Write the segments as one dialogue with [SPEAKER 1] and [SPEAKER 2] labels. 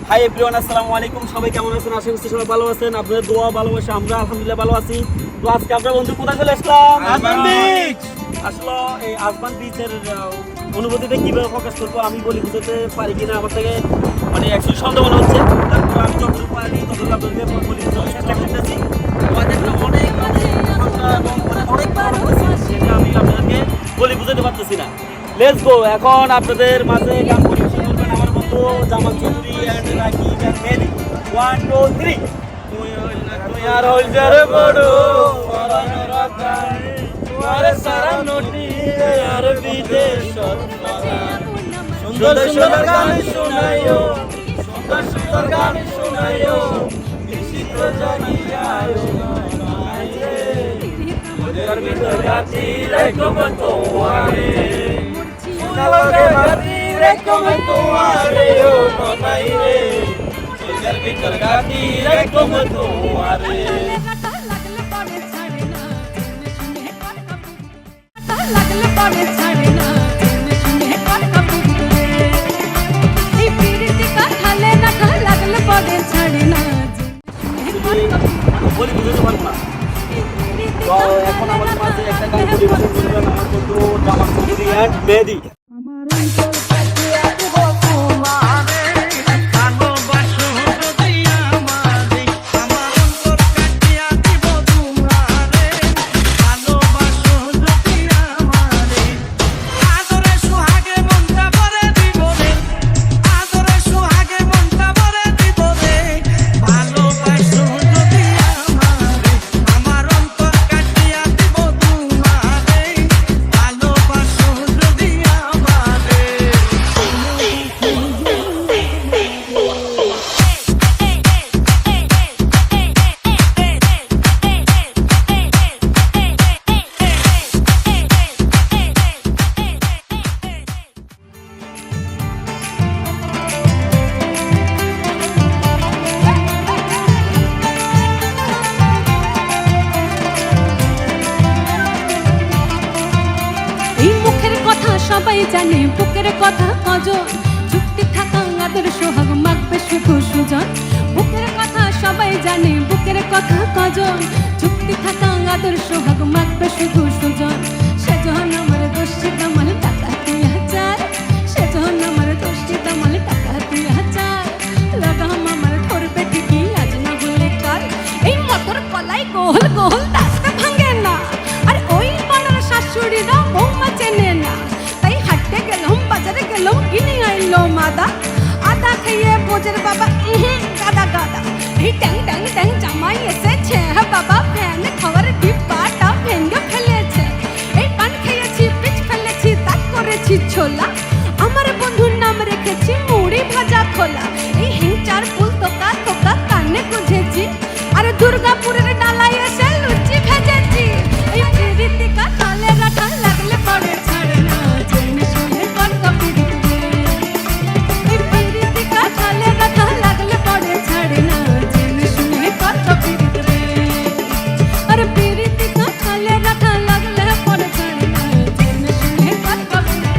[SPEAKER 1] Hi everyone, আসসালামু আলাইকুম। সবাই কেমন আছেন? আশা করছি সবাই ভালো আছেন। আপনাদের দোয়া ভালোবাসা আমরা আলহামদুলিল্লাহ ভালো আছি। তো আজকে আমরা বন্ধু কোথায় চলে আসলাম?
[SPEAKER 2] আসমান বিচ।
[SPEAKER 1] আসলে এই আসমান বিচের অনুভূতিতে কিভাবে প্রকাশ করবো আমি বলি বুঝতে পারি কিনা আমার থেকে মানে অ্যাকচুয়ালি সন্দেহ মনে হচ্ছে। তারপর আমি যতটুকু পারি ততটুকু আপনাদেরকে বলি চেষ্টা করতেছি। আমাদেরটা অনেক ঠান্ডা এবং অনেক ভালো লাগছে, যেটা আমি আপনাদেরকে বলি বুঝতে পারতেছি না। Let's go. এখন আপনাদের মাঝে গান পরিবেশন করবেন আমার বন্ধু জামান চৌধুরী এন্ড রাকিব এন্ড মেহেদি। 1 2 3। তুই আর হইল যারে বড় পরানো রাখাই তোমারে সারা নটি আর বিদেশ সুন্দর সুন্দর গান শোনাইও, সুন্দর সুন্দর গান শোনাইও, বিচিত্র জাগিয়ায়ো নাইরে ওদের ভিতর গাতি রাখো তোমারে সোনালকে গাতি রাখো তোমারে ও নাইরে ওদের ভিতর গাতি রাখো তোমারে।
[SPEAKER 3] লাগলে পড়ে ছাড়ে না শুনে কর কাপুরে এই পিরিতি কাঠালে রাখা লাগলে পড়ে ছাড়ে না
[SPEAKER 1] বলি বুঝতে পারবো না। তো এখন আমাদের মাঝে একটা গান পরিবেশন করবেন আমার বন্ধু জামান চৌধুরী এন্ড মেহেদি।
[SPEAKER 3] সবাই জানে বুকের কথা কজন চুক্তি থাকা আদর সোহাগ মাগবে শুধু সুজন। বুকের কথা সবাই জানে বুকের কথা কজন চুক্তি থাকা আদর সোহাগ মাগবে শুধু সুজন। সেজন আমার দোষী দামাল টাকা 2000, সেজন আমার দোষী দামাল টাকা 2000। লাগাম আমার ধরবে ঠিকই আজ না হলে কাল এই মটর কলাই গোল গোল দাসটা ভাঙে না আর ওই পাড়ার শাশুড়িরা বৌমা চেনে না। বাজারে গেলাম কিনে আইলো মাদা আদা খেয়ে বোঝের বাবা গাদা গাদা এই ট্যাং ট্যাং ট্যাং জামাই এসেছে বাবা ফ্যান খাওয়ার ডিব্বাটা ভেঙে ফেলেছে। এই পান খেয়েছি পিচ ফেলেছি তাক করেছি ছোলা আমার বন্ধুর নাম রেখেছি মুড়ি ভাজা খোলা। এই হিংচার ফুল তোকা তোকা কানে গুঁজেছি আর দুর্গাপুরের ডালায় এসে লুচি ভেজেছি। এই প্রীতিকা তালে রাখা লাগলে পড়ে ছাড়ে না জেনে শুনে কর কাপিরে এই প্রীতিকা তালে রাখা লাগলে পড়ে ছাড়ে না জেনে শুনে কর কাপিরে আর প্রীতিকা তালে রাখা লাগলে পড়ে ছাড়ে না জেনে শুনে কর কাপিরে।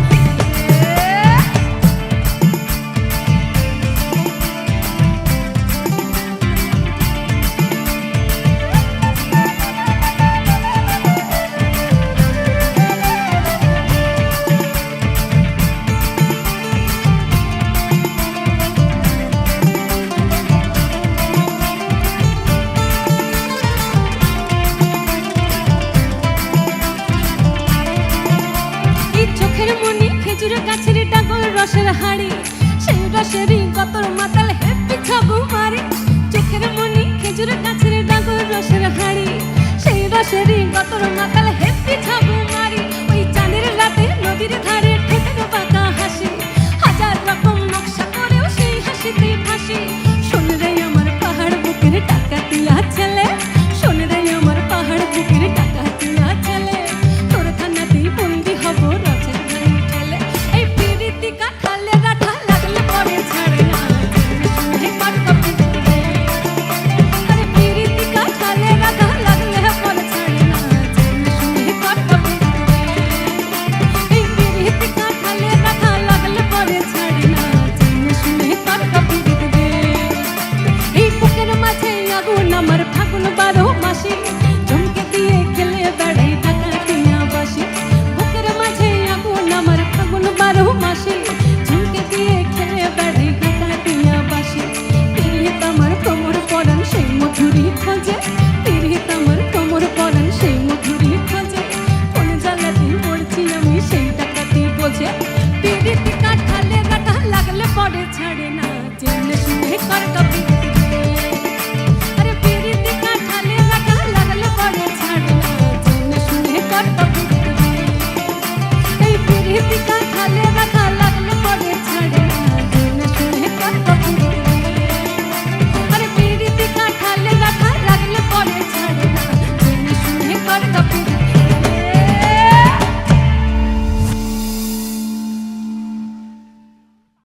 [SPEAKER 3] চোখের মনি খেজুরের গাছের ডাগল রসের হাড়ি সেই রসেরই কতর মাতাল হেপি ছগু মারি। চোখের মনি খেজুরের গাছের ডাগল রসের হাড়ি সেই রসেরই কতর মাতাল হেপি ছগু মারি। ওই চাঁদের রাতে নদীর ধারে